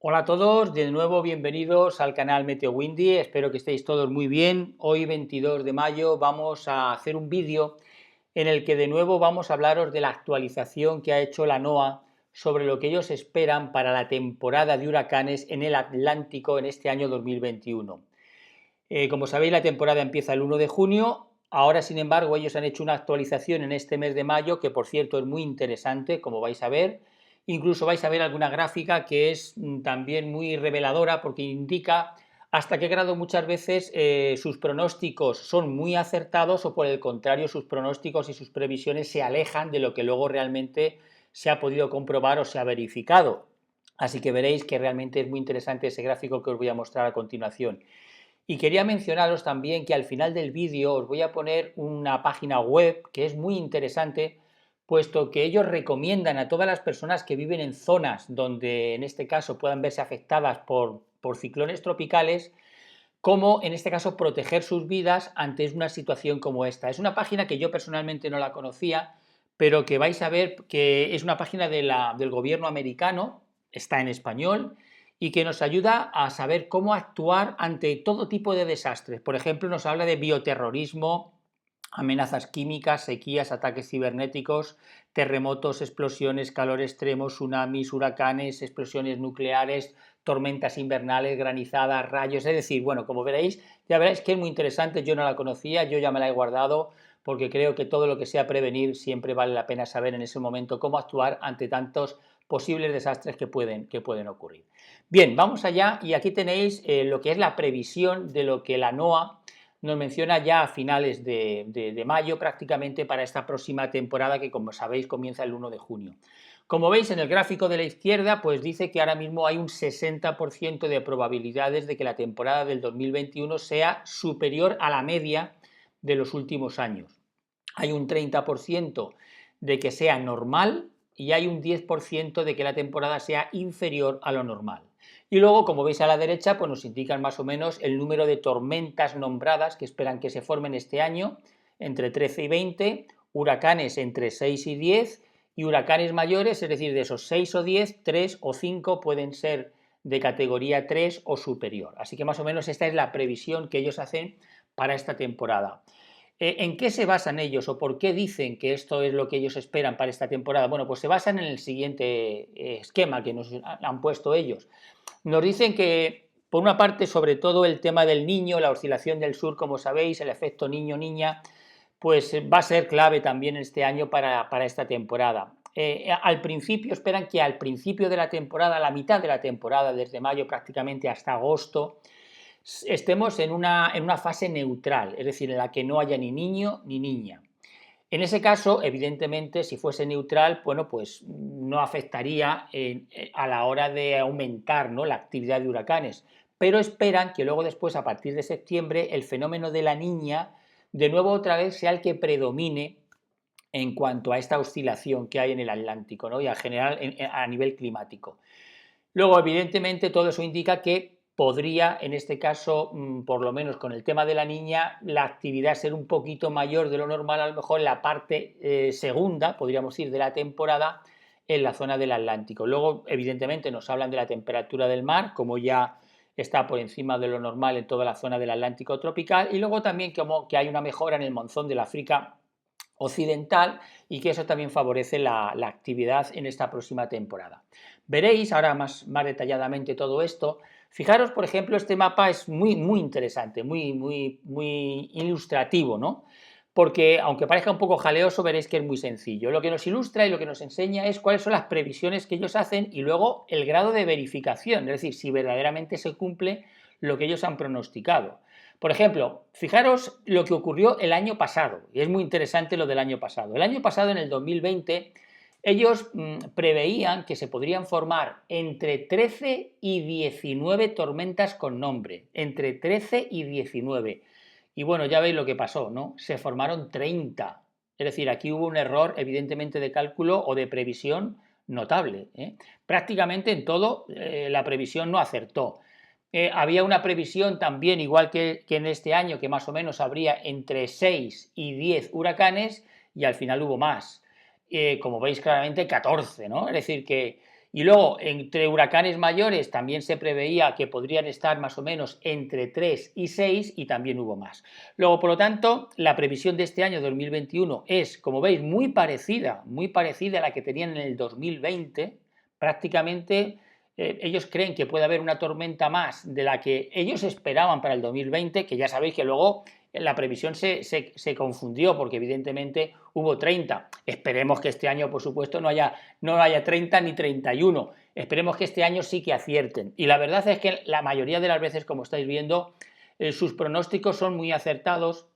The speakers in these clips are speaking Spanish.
Hola a todos, de nuevo bienvenidos al canal Meteo Windy, espero que estéis todos muy bien. Hoy 22 de mayo vamos a hacer un vídeo en el que de nuevo vamos a hablaros de la actualización que ha hecho la NOAA sobre lo que ellos esperan para la temporada de huracanes en el Atlántico en este año 2021. Como sabéis, la temporada empieza el 1 de junio. Ahora, sin embargo, ellos han hecho una actualización en este mes de mayo, que por cierto es muy interesante, como vais a ver. Incluso vais a ver alguna gráfica que es también muy reveladora porque indica hasta qué grado muchas veces sus pronósticos son muy acertados o por el contrario sus pronósticos y sus previsiones se alejan de lo que luego realmente se ha podido comprobar o se ha verificado. Así que veréis que realmente es muy interesante ese gráfico que os voy a mostrar a continuación. Y quería mencionaros también que al final del vídeo os voy a poner una página web que es muy interesante, puesto que ellos recomiendan a todas las personas que viven en zonas donde en este caso puedan verse afectadas por ciclones tropicales, cómo en este caso proteger sus vidas ante una situación como esta. Es una página que yo personalmente no la conocía, pero que vais a ver que es una página del gobierno americano, está en español, y que nos ayuda a saber cómo actuar ante todo tipo de desastres. Por ejemplo, nos habla de bioterrorismo, amenazas químicas, sequías, ataques cibernéticos, terremotos, explosiones, calor extremo, tsunamis, huracanes, explosiones nucleares, tormentas invernales, granizadas, rayos, es decir, bueno, como veréis, ya veréis que es muy interesante, yo no la conocía, yo ya me la he guardado porque creo que todo lo que sea prevenir siempre vale la pena saber en ese momento cómo actuar ante tantos posibles desastres que pueden ocurrir. Bien, vamos allá y aquí tenéis lo que es la previsión de lo que la NOAA nos menciona ya a finales de mayo prácticamente para esta próxima temporada que, como sabéis, comienza el 1 de junio. Como veis en el gráfico de la izquierda, pues dice que ahora mismo hay un 60% de probabilidades de que la temporada del 2021 sea superior a la media de los últimos años. Hay un 30% de que sea normal y hay un 10% de que la temporada sea inferior a lo normal. Y luego, como veis a la derecha, pues nos indican más o menos el número de tormentas nombradas que esperan que se formen este año, entre 13 y 20, huracanes entre 6 y 10, y huracanes mayores, es decir, de esos 6 o 10, 3 o 5 pueden ser de categoría 3 o superior. Así que más o menos esta es la previsión que ellos hacen para esta temporada. ¿En qué se basan ellos o por qué dicen que esto es lo que ellos esperan para esta temporada? Bueno, pues se basan en el siguiente esquema que nos han puesto ellos. Nos dicen que, por una parte, sobre todo el tema del niño, la oscilación del sur, como sabéis, el efecto niño-niña, pues va a ser clave también este año para esta temporada. Al principio, esperan que al principio de la temporada, a la mitad de la temporada, desde mayo prácticamente hasta agosto, estemos en una fase neutral, es decir, en la que no haya ni niño ni niña. En ese caso, evidentemente, si fuese neutral, bueno, pues no afectaría a la hora de aumentar, ¿no?, la actividad de huracanes. Pero esperan que luego después, a partir de septiembre, el fenómeno de la niña, de nuevo otra vez, sea el que predomine en cuanto a esta oscilación que hay en el Atlántico, ¿no?, y en general a nivel climático. Luego, evidentemente, todo eso indica que podría, en este caso, por lo menos con el tema de la niña, la actividad ser un poquito mayor de lo normal, a lo mejor en la parte segunda, podríamos decir, de la temporada, en la zona del Atlántico. Luego, evidentemente, nos hablan de la temperatura del mar, como ya está por encima de lo normal en toda la zona del Atlántico tropical, y luego también como que hay una mejora en el monzón del África occidental y que eso también favorece la actividad en esta próxima temporada. Veréis ahora más detalladamente todo esto. Fijaros, por ejemplo, este mapa es muy interesante, muy ilustrativo, ¿no? Porque aunque parezca un poco jaleoso, veréis que es muy sencillo. Lo que nos ilustra y lo que nos enseña es cuáles son las previsiones que ellos hacen y luego el grado de verificación, es decir, si verdaderamente se cumple lo que ellos han pronosticado. Por ejemplo, fijaros lo que ocurrió el año pasado, y es muy interesante lo del año pasado. El año pasado, en el 2020, ellos preveían que se podrían formar entre 13 y 19 tormentas con nombre, entre 13 y 19. Y bueno, ya veis lo que pasó, ¿no? Se formaron 30. Es decir, aquí hubo un error evidentemente de cálculo o de previsión notable, ¿eh? Prácticamente en todo la previsión no acertó. Había una previsión también, igual que en este año, que más o menos habría entre 6 y 10 huracanes y al final hubo más. Como veis claramente 14, ¿no? Es decir, Y luego, entre huracanes mayores también se preveía que podrían estar más o menos entre 3 y 6 y también hubo más. Luego, por lo tanto, la previsión de este año 2021 es, como veis, muy parecida a la que tenían en el 2020. Prácticamente ellos creen que puede haber una tormenta más de la que ellos esperaban para el 2020, que ya sabéis que luego la previsión se confundió porque evidentemente hubo 30. Esperemos que este año, por supuesto, no haya 30 ni 31. Esperemos que este año sí que acierten. Y la verdad es que la mayoría de las veces, como estáis viendo, sus pronósticos son muy acertados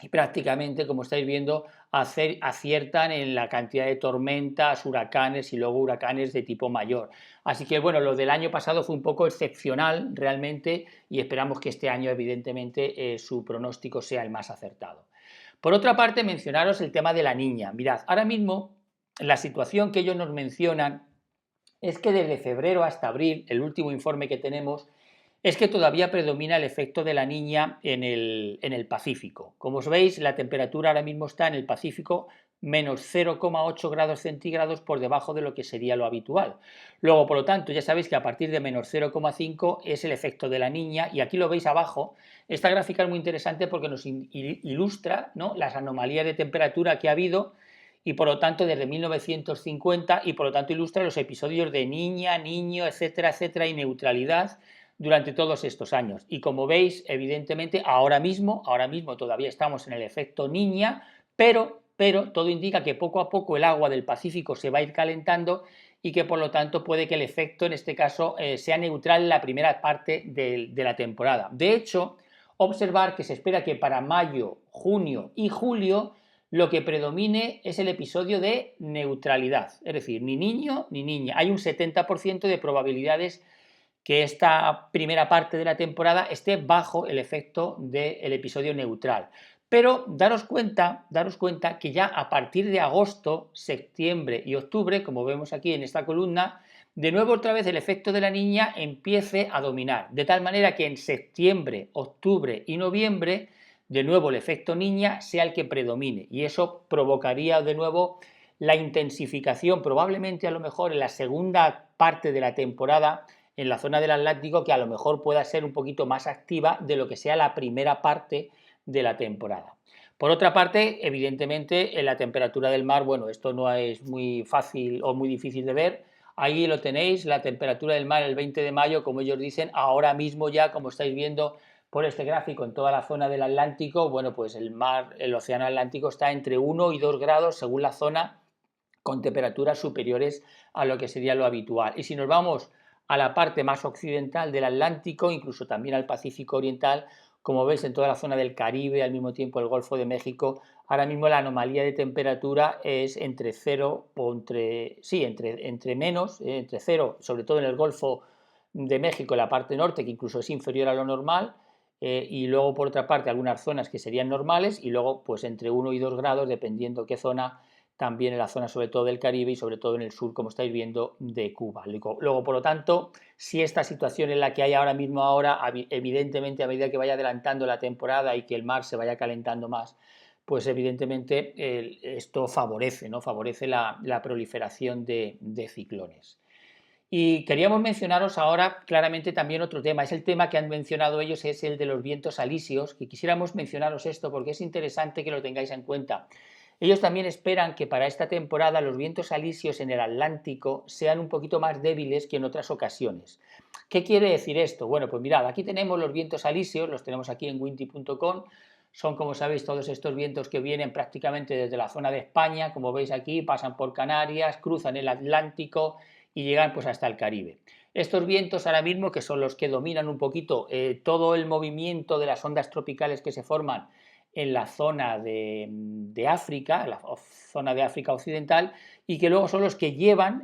y prácticamente, como estáis viendo, aciertan en la cantidad de tormentas, huracanes y luego huracanes de tipo mayor. Así que bueno, lo del año pasado fue un poco excepcional realmente y esperamos que este año evidentemente su pronóstico sea el más acertado. Por otra parte, mencionaros el tema de la niña. Mirad, ahora mismo la situación que ellos nos mencionan es que desde febrero hasta abril, el último informe que tenemos, es que todavía predomina el efecto de la niña en el Pacífico. Como os veis, la temperatura ahora mismo está en el Pacífico menos 0,8 grados centígrados por debajo de lo que sería lo habitual. Luego, por lo tanto, ya sabéis que a partir de menos 0,5 es el efecto de la niña y aquí lo veis abajo. Esta gráfica es muy interesante porque nos ilustra, ¿no?, las anomalías de temperatura que ha habido y por lo tanto desde 1950 y por lo tanto ilustra los episodios de niña, niño, etcétera, etcétera y neutralidad durante todos estos años. Y como veis, evidentemente, ahora mismo todavía estamos en el efecto niña, pero todo indica que poco a poco el agua del Pacífico se va a ir calentando y que por lo tanto puede que el efecto en este caso sea neutral en la primera parte de la temporada. De hecho, observar que se espera que para mayo, junio y julio lo que predomine es el episodio de neutralidad, es decir, ni niño ni niña. Hay un 70% de probabilidades que esta primera parte de la temporada esté bajo el efecto del episodio neutral. Pero daros cuenta que ya a partir de agosto, septiembre y octubre, como vemos aquí en esta columna, de nuevo otra vez el efecto de la niña empiece a dominar, de tal manera que en septiembre, octubre y noviembre, de nuevo el efecto niña sea el que predomine y eso provocaría de nuevo la intensificación, probablemente a lo mejor en la segunda parte de la temporada, en la zona del Atlántico, que a lo mejor pueda ser un poquito más activa de lo que sea la primera parte de la temporada. Por otra parte, evidentemente, en la temperatura del mar, bueno, esto no es muy fácil o muy difícil de ver. Ahí lo tenéis, la temperatura del mar el 20 de mayo, como ellos dicen, ahora mismo ya, como estáis viendo por este gráfico, en toda la zona del Atlántico, bueno, pues el mar, el océano Atlántico está entre 1 y 2 grados según la zona, con temperaturas superiores a lo que sería lo habitual. Y si nos vamos a la parte más occidental del Atlántico, incluso también al Pacífico Oriental, como veis en toda la zona del Caribe, al mismo tiempo el Golfo de México, ahora mismo la anomalía de temperatura es entre 0 o entre menos, entre 0, sobre todo en el Golfo de México, en la parte norte, que incluso es inferior a lo normal, y luego por otra parte algunas zonas que serían normales, y luego pues entre 1 y 2 grados, dependiendo qué zona, también en la zona sobre todo del Caribe y sobre todo en el sur, como estáis viendo, de Cuba. Luego, por lo tanto, si esta situación en la que hay ahora mismo, evidentemente a medida que vaya adelantando la temporada y que el mar se vaya calentando más, pues evidentemente esto favorece, ¿no?, favorece la proliferación de ciclones. Y queríamos mencionaros ahora claramente también otro tema, es el tema que han mencionado ellos, es el de los vientos alisios, que quisiéramos mencionaros esto porque es interesante que lo tengáis en cuenta. Ellos también esperan que para esta temporada los vientos alisios en el Atlántico sean un poquito más débiles que en otras ocasiones. ¿Qué quiere decir esto? Bueno, pues mirad, aquí tenemos los vientos alisios, los tenemos aquí en windy.com, son, como sabéis, todos estos vientos que vienen prácticamente desde la zona de España, como veis aquí, pasan por Canarias, cruzan el Atlántico y llegan pues hasta el Caribe. Estos vientos ahora mismo, que son los que dominan un poquito todo el movimiento de las ondas tropicales que se forman en la zona de África, la zona de África Occidental, y que luego son los que llevan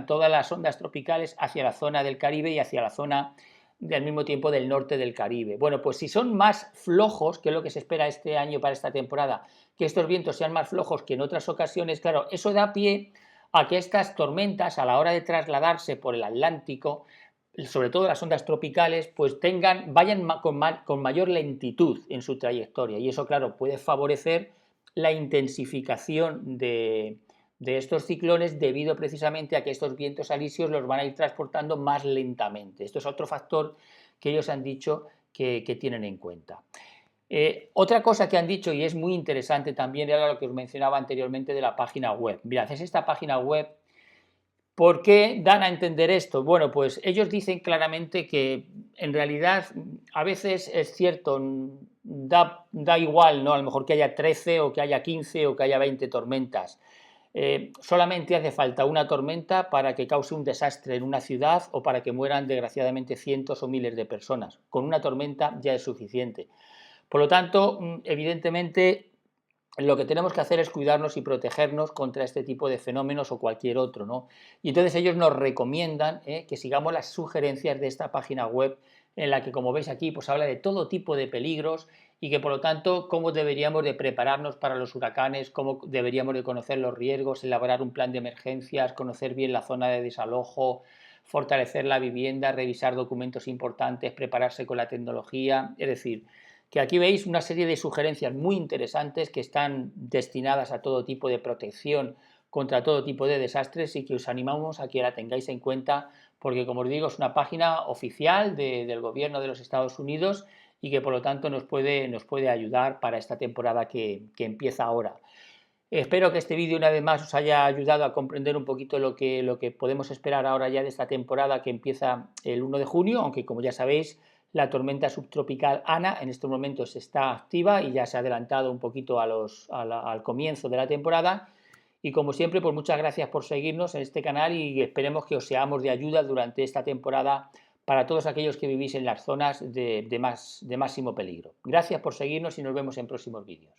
todas las ondas tropicales hacia la zona del Caribe y hacia la zona al mismo tiempo del norte del Caribe. Bueno, pues si son más flojos, que es lo que se espera este año para esta temporada, que estos vientos sean más flojos que en otras ocasiones, claro, eso da pie a que estas tormentas, a la hora de trasladarse por el Atlántico, sobre todo las ondas tropicales, pues vayan con mayor lentitud en su trayectoria y eso, claro, puede favorecer la intensificación de de estos ciclones debido precisamente a que estos vientos alisios los van a ir transportando más lentamente. Esto es otro factor que ellos han dicho que tienen en cuenta. Otra cosa que han dicho, y es muy interesante también, era lo que os mencionaba anteriormente de la página web. Mirad, es esta página web. ¿Por qué dan a entender esto? Bueno, pues ellos dicen claramente que en realidad a veces es cierto, da igual, ¿no? A lo mejor que haya 13 o que haya 15 o que haya 20 tormentas. Solamente hace falta una tormenta para que cause un desastre en una ciudad o para que mueran desgraciadamente cientos o miles de personas. Con una tormenta ya es suficiente. Por lo tanto, evidentemente, lo que tenemos que hacer es cuidarnos y protegernos contra este tipo de fenómenos o cualquier otro, ¿no? Y entonces ellos nos recomiendan que sigamos las sugerencias de esta página web en la que, como veis aquí, pues habla de todo tipo de peligros y que, por lo tanto, cómo deberíamos de prepararnos para los huracanes, cómo deberíamos de conocer los riesgos, elaborar un plan de emergencias, conocer bien la zona de desalojo, fortalecer la vivienda, revisar documentos importantes, prepararse con la tecnología, es decir, que aquí veis una serie de sugerencias muy interesantes que están destinadas a todo tipo de protección contra todo tipo de desastres y que os animamos a que la tengáis en cuenta porque, como os digo, es una página oficial del gobierno de los Estados Unidos y que por lo tanto nos puede ayudar para esta temporada que empieza ahora. Espero que este vídeo una vez más os haya ayudado a comprender un poquito lo que podemos esperar ahora ya de esta temporada que empieza el 1 de junio, aunque como ya sabéis, la tormenta subtropical Ana en estos momentos está activa y ya se ha adelantado un poquito al comienzo de la temporada. Y como siempre, pues muchas gracias por seguirnos en este canal y esperemos que os seamos de ayuda durante esta temporada para todos aquellos que vivís en las zonas de máximo peligro. Gracias por seguirnos y nos vemos en próximos vídeos.